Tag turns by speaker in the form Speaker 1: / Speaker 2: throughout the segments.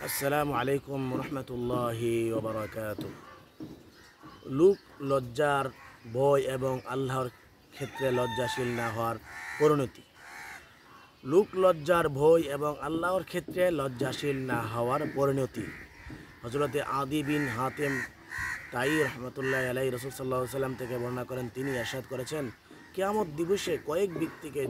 Speaker 1: আসসালামু আলাইকুম রহমতুল্লাহি ওবরাকাতুহ। লোক লজ্জার ভয় এবং আল্লাহর ক্ষেত্রে লজ্জাশীল না হওয়ার পরিণতি। লোক লজ্জার ভয় এবং আল্লাহর ক্ষেত্রে লজ্জাশীল না হওয়ার পরিণতি। হযরতে আদি বিন হাতেম তাই রহমতুল্লাহ আলাইহি রাসূল সাল্লাল্লাহু আলাইহি সাল্লাম থেকে বর্ণনা করেন, তিনি ইরশাদ করেছেন, কিয়ামত দিবসে কয়েক ব্যক্তিকে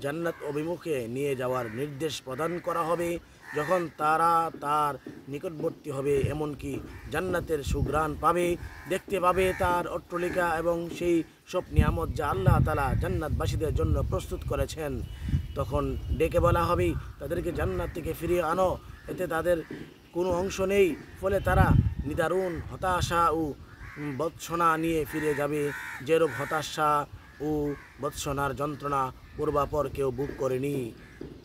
Speaker 1: জান্নাত অভিমুখে নিয়ে যাওয়ার নির্দেশ প্রদান করা হবে। যখন তারা তার নিকটবর্তী হবে, এমনকি জান্নাতের সুঘ্রাণ পাবে, দেখতে পাবে তার অট্টালিকা এবং সেই সব নিয়ামত যা আল্লাহ তাআলা জান্নাতবাসীদের জন্য প্রস্তুত করেছেন, তখন ডেকে বলা হবে তাদেরকে জান্নাত থেকে ফিরিয়ে আনো। এতে তাদের কোনো অংশ নেই, ফলে তারা নিদারুণ হতাশা ও বৎসনা নিয়ে ফিরে যাবে, যেরূপ হতাশা ও বৎসনার যন্ত্রণা পূর্বাপর কেউ বুক করেনি।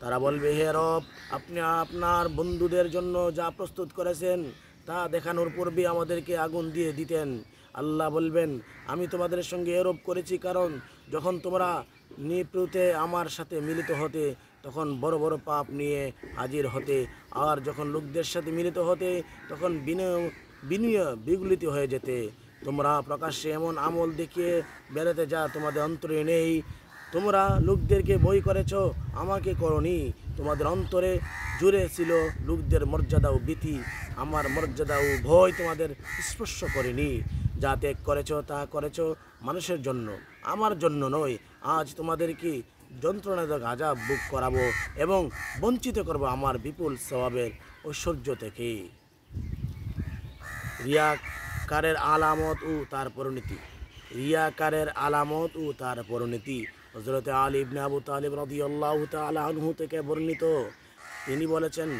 Speaker 1: তারা বলবে, হে রব, আপনি আপনার বন্ধুদের জন্য যা প্রস্তুত করেছেন তা দেখানোর পূর্বে আমাদেরকে আগুন দিয়ে দিতেন। আল্লাহ বলবেন, আমি তোমাদের সঙ্গে এরূপ করেছি, কারণ যখন তোমরা নিপৃতে আমার সাথে মিলিত হতে তখন বড় বড় পাপ নিয়ে হাজির হতে, আর যখন লোকদের সাথে মিলিত হতে তখন বিগলিত হয়ে যেতে। তোমরা প্রকাশ্যে এমন আমল দেখিয়ে বেড়াতে যা তোমাদের অন্তরে নেই। তোমরা লোকদেরকে ভয় করেছ, আমাকে করনি। তোমাদের অন্তরে জুড়ে ছিল লোকদের মর্যাদা ও ভীতি, আমার মর্যাদা ও ভয় তোমাদের স্পর্শ করেনি। যা ত্যাগ করেছ তা করেছ মানুষের জন্য, আমার জন্য নয়। আজ তোমাদেরকে যন্ত্রণাদায়ক আযাব ভোগ করাবো এবং বঞ্চিত করব আমার বিপুল সওয়াবের ঐশ্বর্য থেকে। রিয়াকারের আলামত ও তার পরিণতি। রিয়াকারের আলামত ও তার পরিণতি। হযরত আলী ইবনে আবু তালিব রাদিয়াল্লাহু তাআলা আনহু থেকে বর্ণিত, তিনি বলেছেন,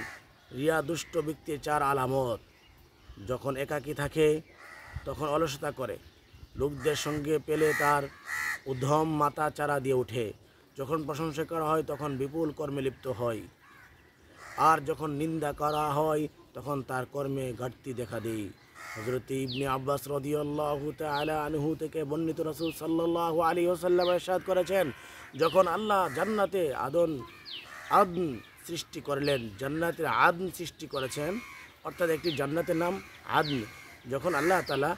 Speaker 1: রিয়া দুষ্ট ব্যক্তির চার আলামত। যখন একাকী থাকে তখন অলসতা করে, লোকদের সঙ্গে পেলে তার উদ্ধম মাথা চারা দিয়ে ওঠে, যখন প্রশংসা করা হয় তখন বিপুল কর্মে লিপ্ত হয়, আর যখন নিন্দা করা হয় তখন তার কর্মে ঘাটতি দেখা দেয়। হযরত ইবনে আব্বাস রাদিয়াল্লাহু তাআলা আনহু থেকে বর্ণিত, রাসূল সাল্লাল্লাহু আলাইহি ওয়াসাল্লাম ইরশাদ করেছেন, যখন আল্লাহ জান্নাতে আদন সৃষ্টি করলেন, জান্নাতের আদন সৃষ্টি করেছেন, অর্থাৎ একটি জান্নাতের নাম আদন। যখন আল্লাহ তাআলা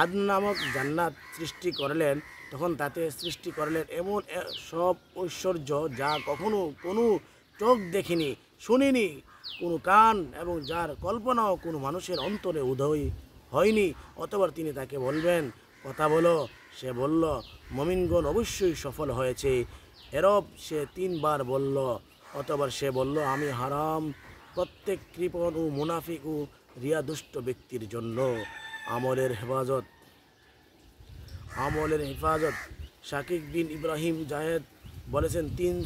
Speaker 1: আদন নামক জান্নাত সৃষ্টি করলেন, তখন তাতে সৃষ্টি করলেন এমন সব ঐশ্বর্য যা কখনো কোনো চোখ দেখেনি, শুনিনি, কোনো কান এবং যার কল্পনাও কোনো মানুষের অন্তরে উদয় হয়নি। অতঃপর তিনি তাকে বলবেন, কথা বলো। সে বলল, মুমিনগণ অবশ্যই সফল হয়েছে। এরব সে 3 বার বলল। অতঃপর সে বলল, আমি হারাম। প্রত্যেক কৃপণ ও মুনাফিক ও রিয়াদুষ্ট ব্যক্তির জন্য আমলের হেফাজত। শাকিক বিন ইব্রাহিম জায়েদ বলেছেন, 3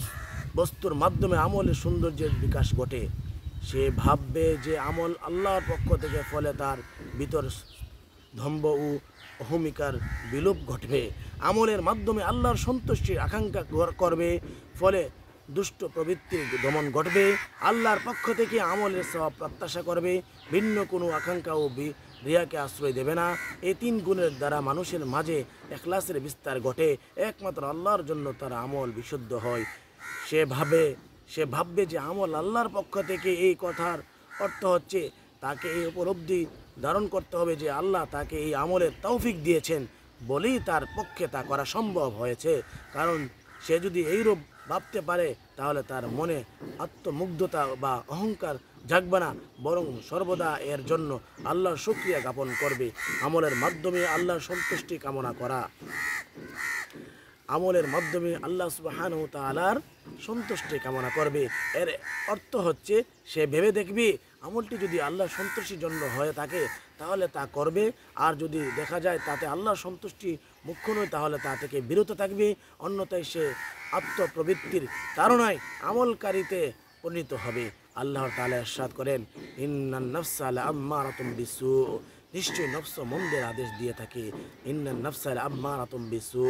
Speaker 1: বস্তুর মাধ্যমে আমলের সৌন্দর্যের বিকাশ ঘটে। সে ভাববে যে আমল আল্লাহর পক্ষ থেকে, ফলে তার ভিতর দম্ভ ও অহমিকার বিলোপ ঘটবে। আমলের মাধ্যমে আল্লাহর সন্তুষ্টির আকাঙ্ক্ষা করবে, ফলে দুষ্ট প্রবৃত্তির দমন ঘটবে। আল্লাহর পক্ষ থেকে আমলের সওয়াব প্রত্যাশা করবে, ভিন্ন কোনো আকাঙ্ক্ষা ও রিয়াকে আশ্রয় দেবে না। এই 3 গুণের দ্বারা মানুষের মাঝে ইখলাসের বিস্তার ঘটে। একমাত্র আল্লাহর জন্য তার আমল বিশুদ্ধ হয়। সে ভাববে যে আমল আল্লাহর পক্ষ থেকে। এই কথার অর্থ হচ্ছে তাকে এই উপলব্ধি ধারণ করতে হবে যে আল্লাহ তাকে এই আমলের তৌফিক দিয়েছেন বলেই তার পক্ষে তা করা সম্ভব হয়েছে। কারণ সে যদি এইরূপ ভাবতে পারে, তাহলে তার মনে আত্মমুগ্ধতা বা অহংকার জাগবে না, বরং সর্বদা এর জন্য আল্লাহর শুকরিয়া জ্ঞাপন করবে। আমলের মাধ্যমে আল্লাহর সন্তুষ্টি কামনা করা। আমলের মাধ্যমে আল্লাহ সুবহানাহু ওয়া তাআলার সন্তুষ্টি কামনা করবে। এর অর্থ হচ্ছে সে ভেবে দেখবে আমলটি যদি আল্লাহর সন্তুষ্টির জন্য হয়ে থাকে তাহলে তা করবে, আর যদি দেখা যায় তাতে আল্লাহর সন্তুষ্টি মুখ্য নয় তাহলে তা থেকে বিরত থাকবে। অন্যথায় সে আত্মপ্রবৃত্তির তাড়নায় আমলকারীতে পরিণত হবে। আল্লাহ তাআলা ইরশাদ করেন, ইন্নান নাফসা লাআম্মারাতুম বিসু, নিশ্চয়ই নফস মন্দের আদেশ দিয়ে থাকে। ইন্নান নাফসা লাআম্মারাতুম বিসু,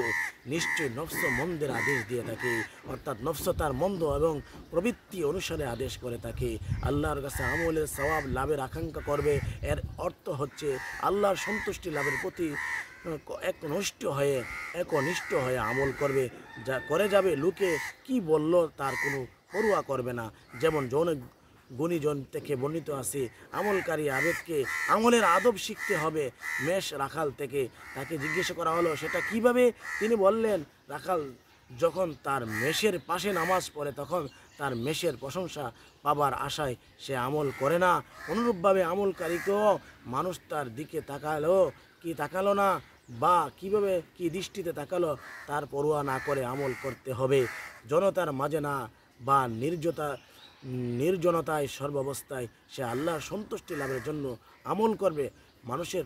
Speaker 1: নিশ্চয়ই নফস মন্দের আদেশ দিয়ে থাকে, অর্থাৎ নফস তার মন্দ এবং প্রবৃত্তি অনুসারে আদেশ করে থাকে। আল্লাহর কাছে আমলের সওয়াব লাভের আকাঙ্ক্ষা করবে। এর অর্থ হচ্ছে আল্লাহর সন্তুষ্টি লাভের প্রতি একনিষ্ঠ হয়ে আমল করবে, যা করে যাবে। লোকে কি বলল তার কোনো পরোয়া করবে না। যেমন গুণীজন থেকে বর্ণিত আছে, আমলকারী আবেগকে আমলের আদব শিখতে হবে। মেষ রাখাল থেকে তাকে জিজ্ঞাসা করা হলো সেটা কিভাবে, তিনি বললেন রাখাল যখন তার মেষের পাশে নামাজ পড়ে তখন তার মেষের প্রশংসা পাবার আশায় সে আমল করে না। অনুরূপভাবে আমলকারীকেও মানুষ তার দিকে তাকালো না বা কিভাবে কি দৃষ্টিতে তাকালো তার পরোয়া না করে আমল করতে হবে। জনতার মাঝে না বা নির্জনতায় সর্বাবস্থায় সে আল্লাহর সন্তুষ্টি লাভের জন্য আমল করবে, মানুষের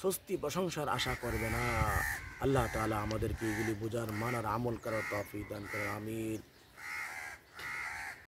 Speaker 1: স্বস্তি প্রশংসার আশা করবে না। আল্লাহ তাআলা আমাদেরকে এগুলি বোঝার মানার আমল করার তৌফিক দান করেন। আমিন।